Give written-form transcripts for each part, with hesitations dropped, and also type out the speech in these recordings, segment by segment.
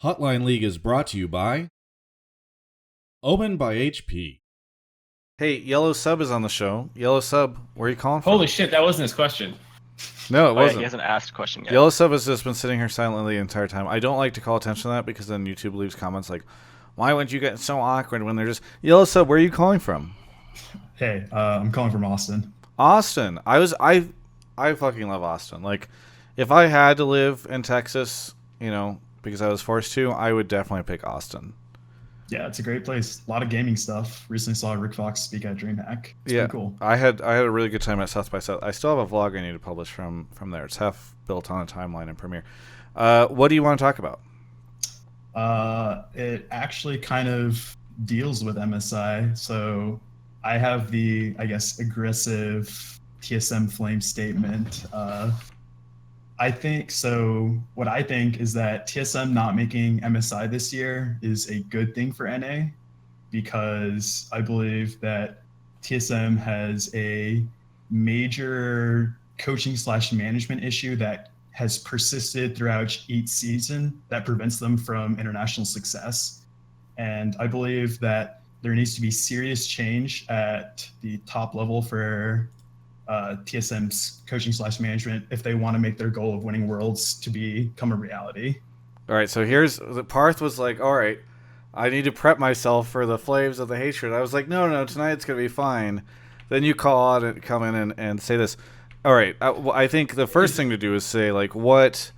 Hotline League is brought to you by Omen by HP. Hey, Yellow Sub is on the show. Yellow Sub, where are you calling from? Holy shit, that wasn't his question. No, it wasn't. Yeah, he hasn't asked a question yet. Yellow Sub has just been sitting here silently the entire time. I don't like to call attention to that because then YouTube leaves comments like, why wouldn't you get so awkward when they're just... Yellow Sub, where are you calling from? Hey, I'm calling from Austin. Austin. I fucking love Austin. Like, if I had to live in Texas, because I was forced to, I would definitely pick Austin. Yeah, it's a great place. A lot of gaming stuff. Recently saw Rick Fox speak at DreamHack. It's Yeah, pretty cool. I had a really good time at South by South. I still have a vlog I need to publish from there. It's half built on a timeline in Premiere. What do you want to talk about? It actually kind of deals with MSI. So I have the, aggressive TSM flame statement. I think so. What I think is that TSM not making MSI this year is a good thing for NA, because I believe that TSM has a major coaching/management issue that has persisted throughout each season that prevents them from international success. And I believe that there needs to be serious change at the top level for TSM's coaching/management if they want to make their goal of winning worlds to become a reality. All right, so here's the Parth was like, all right, I need to prep myself for the flames of the hatred. I was like, no, tonight it's gonna be fine. Then you call out and come in and say this. All right, I think the first thing to do is say like, what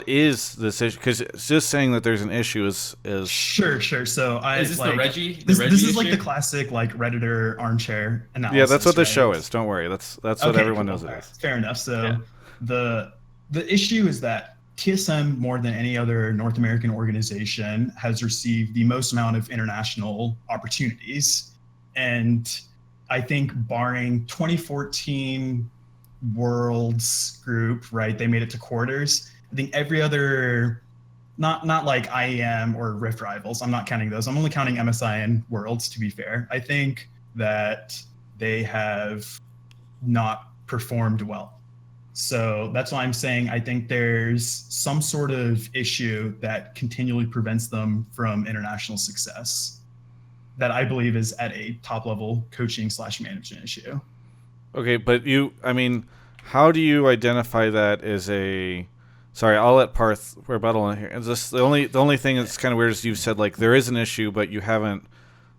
is this issue? Because just saying that there's an issue is Sure. So Is this the Reggie? This is issue? like the classic like Redditor armchair analysis. yeah, that's what the right? show is. Don't worry, that's what Okay, everyone cool. knows it is. Fair enough. So Yeah. the issue is that TSM, more than any other North American organization, has received the most amount of international opportunities. And I think barring 2014 Worlds group, right, they made it to quarters. I think every other, not like IEM or Rift Rivals, I'm not counting those. I'm only counting MSI and Worlds, to be fair. I think that they have not performed well. So that's why I'm saying I think there's some sort of issue that continually prevents them from international success that I believe is at a top level coaching/management issue. Okay, but how do you identify that as a... Sorry, I'll let Parth rebuttal in here. Is this the only thing that's kind of weird is you've said like there is an issue, but you haven't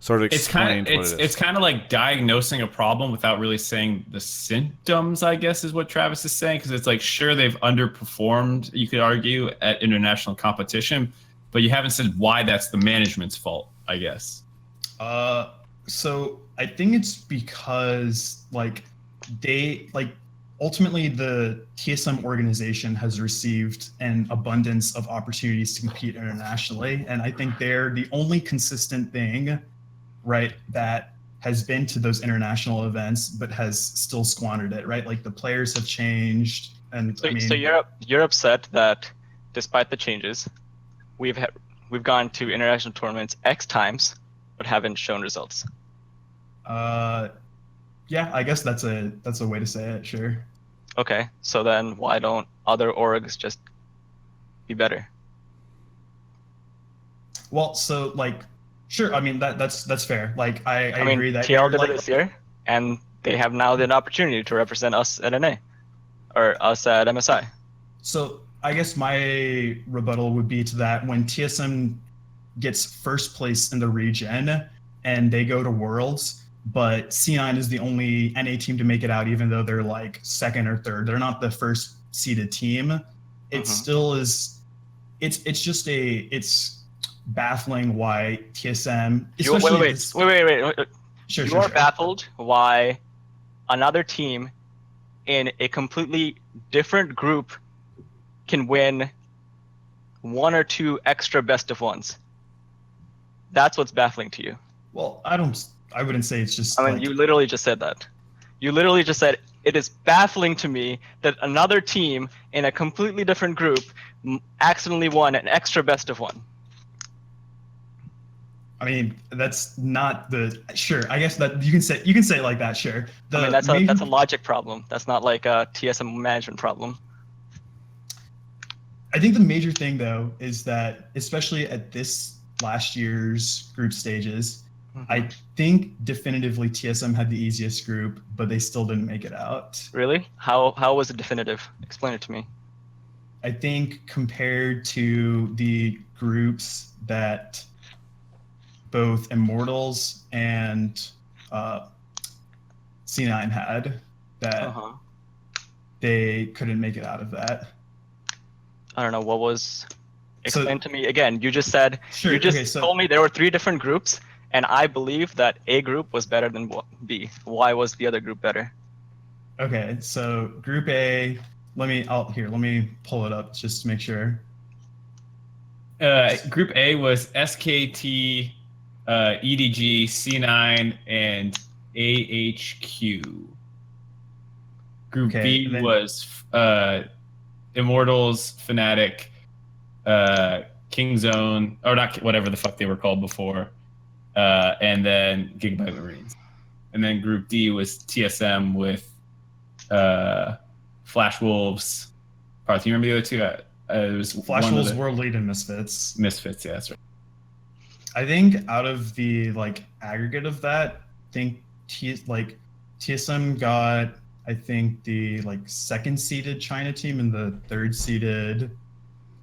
sort of explained what it is. It's kind of like diagnosing a problem without really saying the symptoms, I guess, is what Travis is saying. Because it's like, sure, they've underperformed, you could argue, at international competition, but you haven't said why that's the management's fault, I guess. So I think it's because ultimately the TSM organization has received an abundance of opportunities to compete internationally. And I think they're the only consistent thing, right, that has been to those international events, but has still squandered it, right? Like the players have changed. And So you're upset that despite the changes, we've gone to international tournaments X times, but haven't shown results. Yeah, I guess that's a way to say it, sure. Okay, so then why don't other orgs just be better? Well, so sure. I mean that's fair. Like I agree that TL did it this year, and they have now the opportunity to represent us at NA, or us at MSI. So I guess my rebuttal would be to that: when TSM gets first place in the region and they go to Worlds, but C9 is the only NA team to make it out, even though they're like second or third. They're not the first seeded team. It still is. It's baffling why TSM. Wait. Sure. You are baffled why another team in a completely different group can win one or two extra best of ones. That's what's baffling to you. Well, I wouldn't say it's just. You literally just said that. You literally just said it is baffling to me that another team in a completely different group accidentally won an extra best of one. I mean, that's not the sure. I guess that you can say it like that. Sure. That's a logic problem. That's not like a TSM management problem. I think the major thing though is that, especially at this last year's group stages, I think definitively TSM had the easiest group, but they still didn't make it out. Really? How was it definitive? Explain it to me. I think compared to the groups that both Immortals and C9 had, that they couldn't make it out of that. I don't know what was. Explain to me again. You just said you just told me there were 3 different groups, and I believe that A group was better than B. Why was the other group better? Okay, so Group A. Let me pull it up just to make sure. Group A was SKT, EDG, C9, and AHQ. Group B was Immortals, Fnatic, Kingzone, or not, whatever the fuck they were called before, and then Gigabyte Marines. And then Group D was TSM with Flash Wolves. Parth, you remember the other two? It was Flash Wolves, World Lead, and Misfits. Misfits, yeah, that's right. I think out of the aggregate of that, I think TSM got, I think, the second seeded China team and the third seeded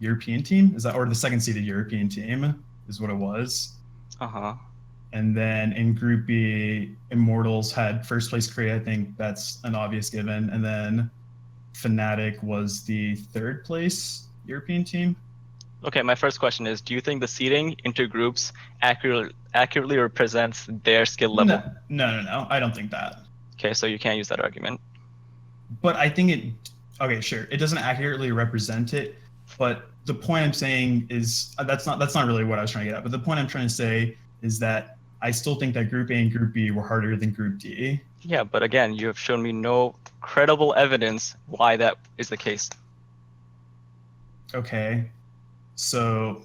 European team. Is that, or the second seeded European team is what it was. And then in Group B, Immortals had first place Korea. I think that's an obvious given. And then Fnatic was the third place European team. Okay, my first question is, do you think the seeding into groups accurately represents their skill level? No. I don't think that. Okay, so you can't use that argument. But I think okay, sure. It doesn't accurately represent it, but the point I'm saying is that's not really what I was trying to get at. But the point I'm trying to say is that I still think that Group A and Group B were harder than Group D. Yeah, but again, you have shown me no credible evidence why that is the case. Okay. So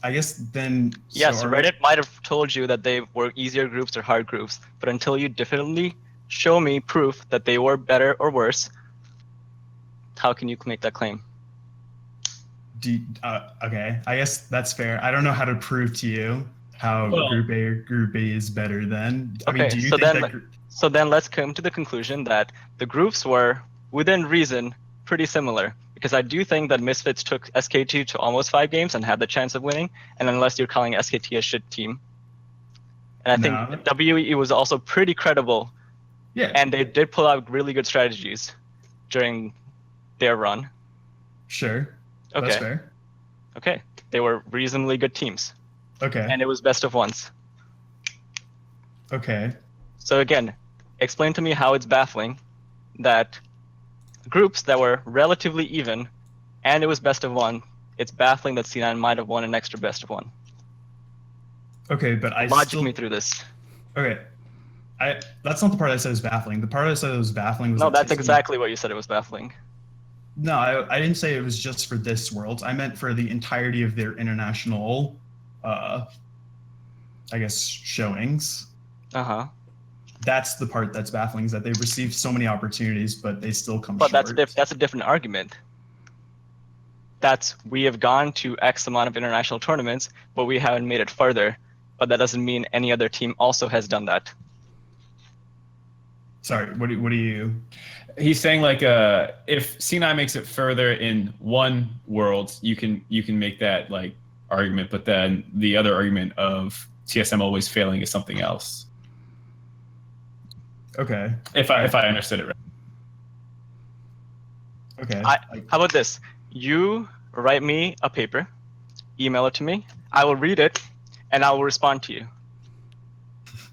I guess then... Yes, Reddit might have told you that they were easier groups or hard groups, but until you definitely show me proof that they were better or worse, how can you make that claim? Okay, I guess that's fair. I don't know how to prove to you how Group A or Group B is better then. I mean, do you think that... So then let's come to the conclusion that the groups were, within reason, pretty similar. Because I do think that Misfits took SKT to almost 5 games and had the chance of winning, and unless you're calling SKT a shit team. And I think WE was also pretty credible. Yeah. And they did pull out really good strategies during their run. Sure. Okay. That's fair. Okay. They were reasonably good teams. Okay. And it was best of ones. Okay. So again, explain to me how it's baffling that groups that were relatively even and it was best of one, it's baffling that C9 might have won an extra best of one. Okay, but Logic me through this. Okay. That's not the part I said was baffling. The part I said was baffling was... No, that's exactly what you said it was baffling. No, I didn't say it was just for this world. I meant for the entirety of their international, I guess, showings. That's the part that's baffling, is that they've received so many opportunities, but they still come short. But that's a different argument. We have gone to X amount of international tournaments, but we haven't made it further. But that doesn't mean any other team also has done that. Sorry, what do you... He's saying if C9 makes it further in one world, you can make that argument, but then the other argument of TSM always failing is something else. Okay. If I understood it right. Okay. How about this? You write me a paper, email it to me. I will read it, and I will respond to you.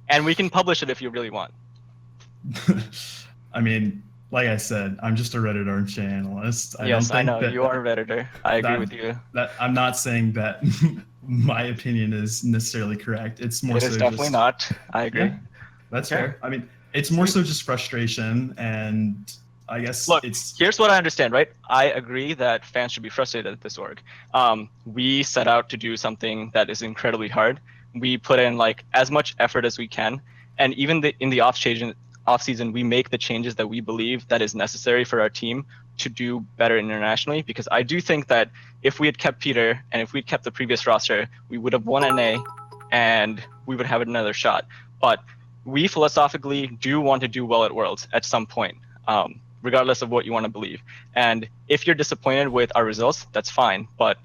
And we can publish it if you really want. I mean, like I said, I'm just a Reddit armchair analyst. I know. You are a Redditor. I agree with you. I'm not saying that my opinion is necessarily correct. It's more so just... It is definitely not. I agree. Yeah, that's fair. I mean, it's more so just frustration, and I guess here's what I understand, right? I agree that fans should be frustrated at this org. We set out to do something that is incredibly hard. We put in as much effort as we can, and even in the off season, we make the changes that we believe that is necessary for our team to do better internationally, because I do think that if we had kept Peter and if we'd kept the previous roster, we would have won NA and we would have another shot. But we philosophically do want to do well at Worlds at some point, regardless of what you want to believe. And if you're disappointed with our results, that's fine. But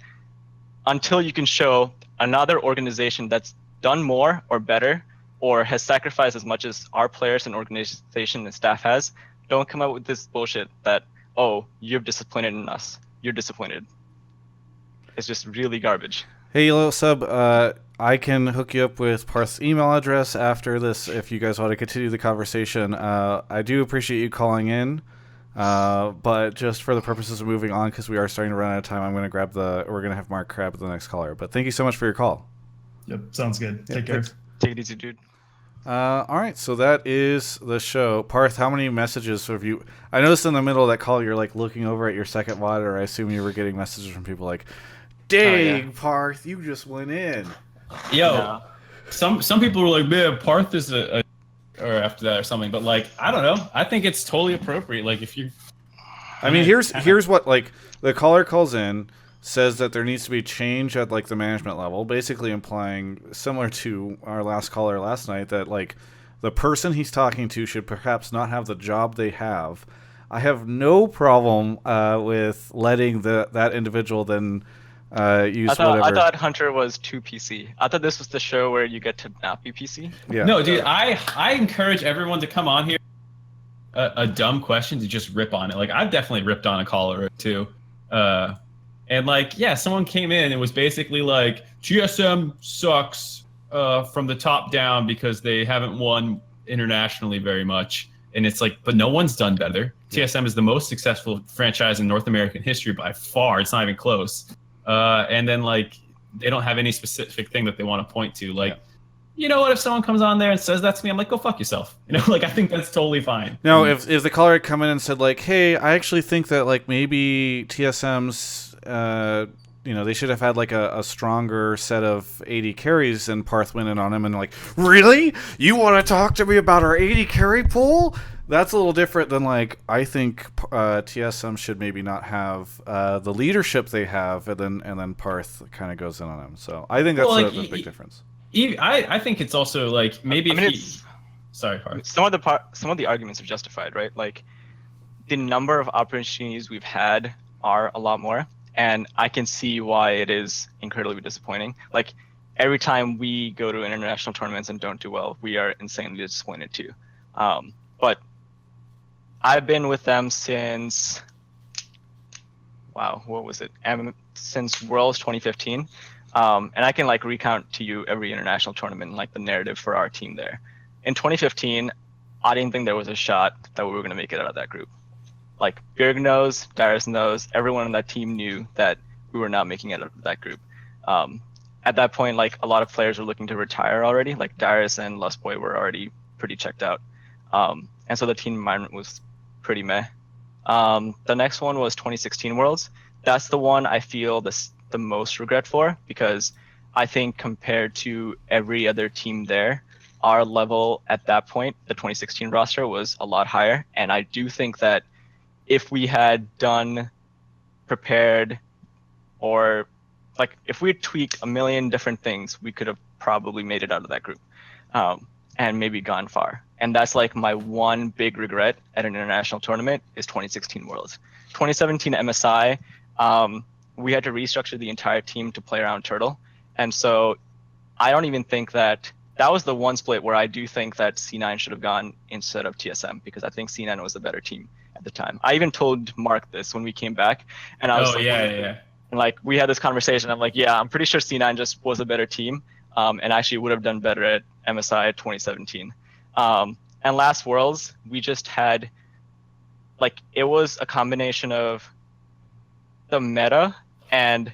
until you can show another organization that's done more or better or has sacrificed as much as our players and organization and staff has, don't come up with this bullshit that, oh, you're disappointed in us. You're disappointed. It's just really garbage. Hey, Yellow Sub, I can hook you up with Parth's email address after this if you guys want to continue the conversation. I do appreciate you calling in, but just for the purposes of moving on, because we are starting to run out of time, we're going to have Mark grab the next caller. But thank you so much for your call. Yep, sounds good. Take care. Take it easy, dude. All right, so that is the show. Parth, how many messages have you... I noticed in the middle of that call, you're like looking over at your second monitor. I assume you were getting messages from people like, dang, Parth, you just went in. Yo, some people were like, man, Parth is a or after that or something, but like, I don't know. I think it's totally appropriate. Like, if you... I mean, here's what, like, the caller calls in, says that there needs to be change at, like, the management level, basically implying, similar to our last caller last night, that, like, the person he's talking to should perhaps not have the job they have. I have no problem with letting that individual then use whatever. I thought Hunter was too PC. I thought this was the show where you get to not be PC. Yeah. No, dude, I encourage everyone to come on here. A dumb question to just rip on it. Like, I've definitely ripped on a caller or two. And like, yeah, someone came in and was basically like, TSM sucks from the top down because they haven't won internationally very much. And it's like, but no one's done better. TSM is the most successful franchise in North American history by far. It's not even close. And then like, they don't have any specific thing that they want to point to. Like, you know what? If someone comes on there and says that to me, I'm like, go fuck yourself. You know, like, I think that's totally fine. No, if the caller had come in and said like, hey, I actually think that like maybe TSM's they should have had like a stronger set of 80 carries, and Parth went in on him and like, really? You want to talk to me about our 80 carry pool? That's a little different than like, I think TSM should maybe not have the leadership they have, and then Parth kind of goes in on him. So I think that's the big difference. I think it's also like, maybe sorry, Parth. Some of the arguments are justified, right? Like, the number of opportunities we've had are a lot more. And I can see why it is incredibly disappointing. Like, every time we go to international tournaments and don't do well, we are insanely disappointed too. But I've been with them since, what was it? Since Worlds 2015. And I can like recount to you every international tournament, like the narrative for our team there. In 2015, I didn't think there was a shot that we were going to make it out of that group. Like, Bjerg knows, Darius knows, everyone on that team knew that we were not making it out of that group. At that point, like, a lot of players were looking to retire already. Like, Darius and Lustboy were already pretty checked out. And so the team environment was pretty meh. The next one was 2016 Worlds. That's the one I feel the most regret for, because I think compared to every other team there, our level at that point, the 2016 roster, was a lot higher. And I do think that if we had prepared, or like if we had tweaked a million different things, we could have probably made it out of that group and maybe gone far. And that's like my one big regret at an international tournament is 2016 Worlds. 2017 MSI, we had to restructure the entire team to play around Turtle. And so I don't even think that was the one split where I do think that C9 should have gone instead of TSM, because I think C9 was the better team at the time. I even told Mark this when we came back, and I was yeah. And like, we had this conversation. I'm like, yeah, I'm pretty sure C9 just was a better team, and actually would have done better at MSI 2017. And last Worlds, we just had, like, it was a combination of the meta and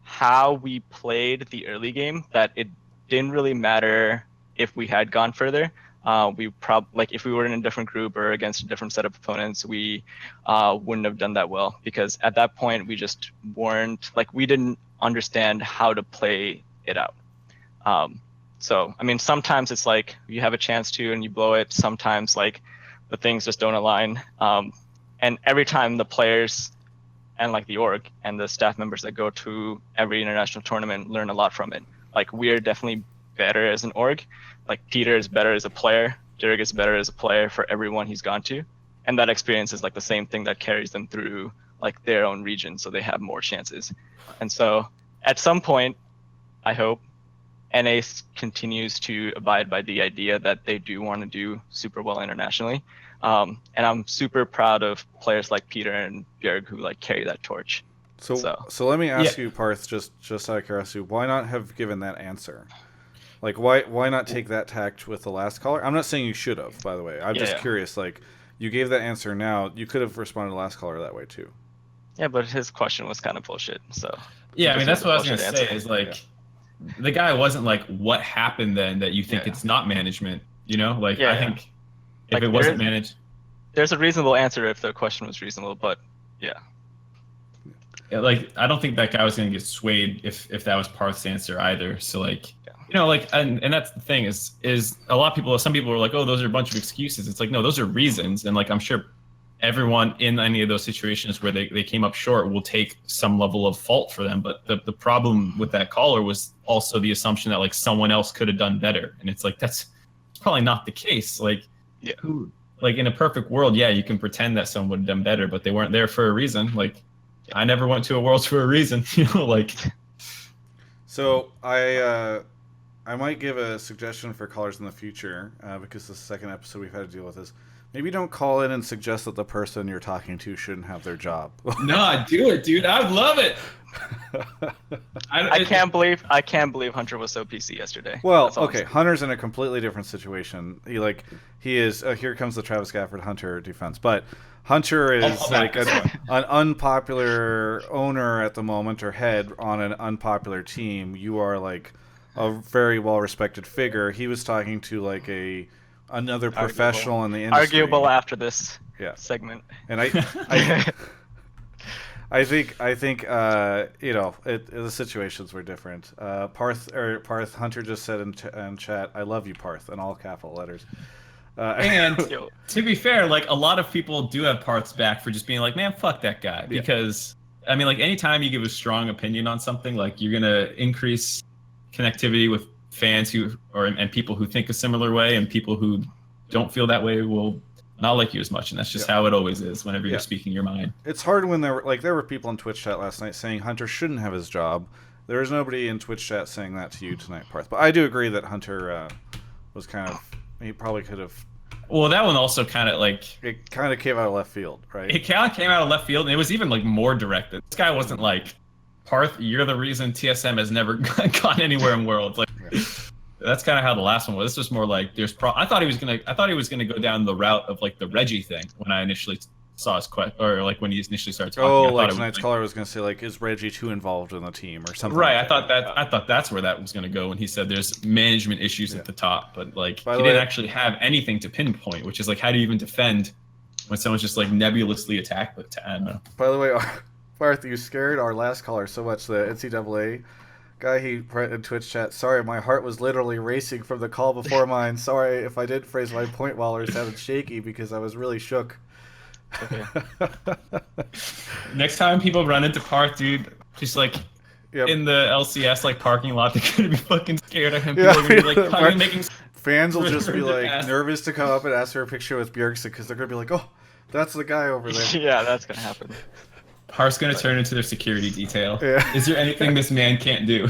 how we played the early game that it didn't really matter if we had gone further. If we were in a different group or against a different set of opponents, we wouldn't have done that well, because at that point we just weren't, like, we didn't understand how to play it out. So I mean, sometimes it's like you have a chance to and you blow it. Sometimes like the things just don't align. And every time the players and like the org and the staff members that go to every international tournament learn a lot from it. Like we're definitely better as an org. Like Peter is better as a player. Dirk is better as a player for everyone he's gone to. And that experience is like the same thing that carries them through like their own region, so they have more chances. And so at some point, I hope NA continues to abide by the idea that they do want to do super well internationally. And I'm super proud of players like Peter and Björg who like carry that torch. So let me ask you, Parth, just out of curiosity, why not have given that answer? Like, why not take that tact with the last caller? I'm not saying you should have, by the way. I'm just curious. Like, you gave that answer now. You could have responded to the last caller that way, too. Yeah, but his question was kind of bullshit, so... Yeah, I mean, that's what I was going to say, is, like, the guy wasn't like, what happened then that you think it's not management, you know? Like, I think if like, it wasn't managed... There's a reasonable answer if the question was reasonable, but, yeah. Yeah, like, I don't think that guy was going to get swayed if that was Parth's answer either, so, like... You know, like, and that's the thing is a lot of people, some people are like, oh, those are a bunch of excuses. It's like, no, those are reasons. And like, I'm sure everyone in any of those situations where they came up short will take some level of fault for them. But the problem with that caller was also the assumption that like someone else could have done better. And it's like, that's probably not the case. Like, like in a perfect world, yeah, you can pretend that someone would have done better, but they weren't there for a reason. Like, I never went to a Worlds for a reason, you know, like. So I might give a suggestion for callers in the future, because the second episode we've had to deal with this. Maybe don't call in and suggest that the person you're talking to shouldn't have their job. No, do it, dude. I would love it. I can't believe Hunter was so PC yesterday. Well, okay, Hunter's in a completely different situation. He is. Here comes the Travis Gafford Hunter defense, but Hunter is like an unpopular owner at the moment or head on an unpopular team. You are like a very well-respected figure. He was talking to like another professional in the industry. Arguable after this segment. And I think you know, the situations were different. Parth Hunter just said in chat, "I love you, Parth," in all capital letters. And to be fair, like a lot of people do have Parth's back for just being like, "Man, fuck that guy," because I mean, like anytime you give a strong opinion on something, like you're gonna increase connectivity with fans and people who think a similar way, and people who don't feel that way will not like you as much, and that's just how it always is whenever you're speaking your mind. It's hard when there were people in Twitch chat last night saying Hunter shouldn't have his job. There was nobody in Twitch chat saying that to you tonight, Parth. But I do agree that Hunter was he probably could have. Well, that one also kind of like it kind of came out of left field, right? It kind of came out of left field, and it was even like more directed. This guy wasn't like, Parth, you're the reason TSM has never gone anywhere in Worlds. Like, that's kind of how the last one was. This was more like I thought he was gonna go down the route of like the Reggie thing when I initially saw his or like when he initially started talking. Oh, like tonight's caller was gonna say like, is Reggie too involved in the team or something? Right. Like I thought that's where that was gonna go when he said there's management issues at the top, but like he didn't actually have anything to pinpoint, which is like, how do you even defend when someone's just like nebulously attacked? But I don't know. By the way, Parth, you scared our last caller so much. The NCAA guy, he in Twitch chat, sorry, my heart was literally racing from the call before mine. Sorry if I didn't phrase my point well or sounded shaky because I was really shook. Okay. Next time people run into Parth, dude, just like in the LCS like parking lot, they're gonna be fucking scared of him. People are gonna be like making fans will just be like nervous to come up and ask for a picture with Björkson because they're gonna be like, oh, that's the guy over there. Yeah, that's gonna happen. Parth's gonna turn into their security detail. Yeah. Is there anything this man can't do?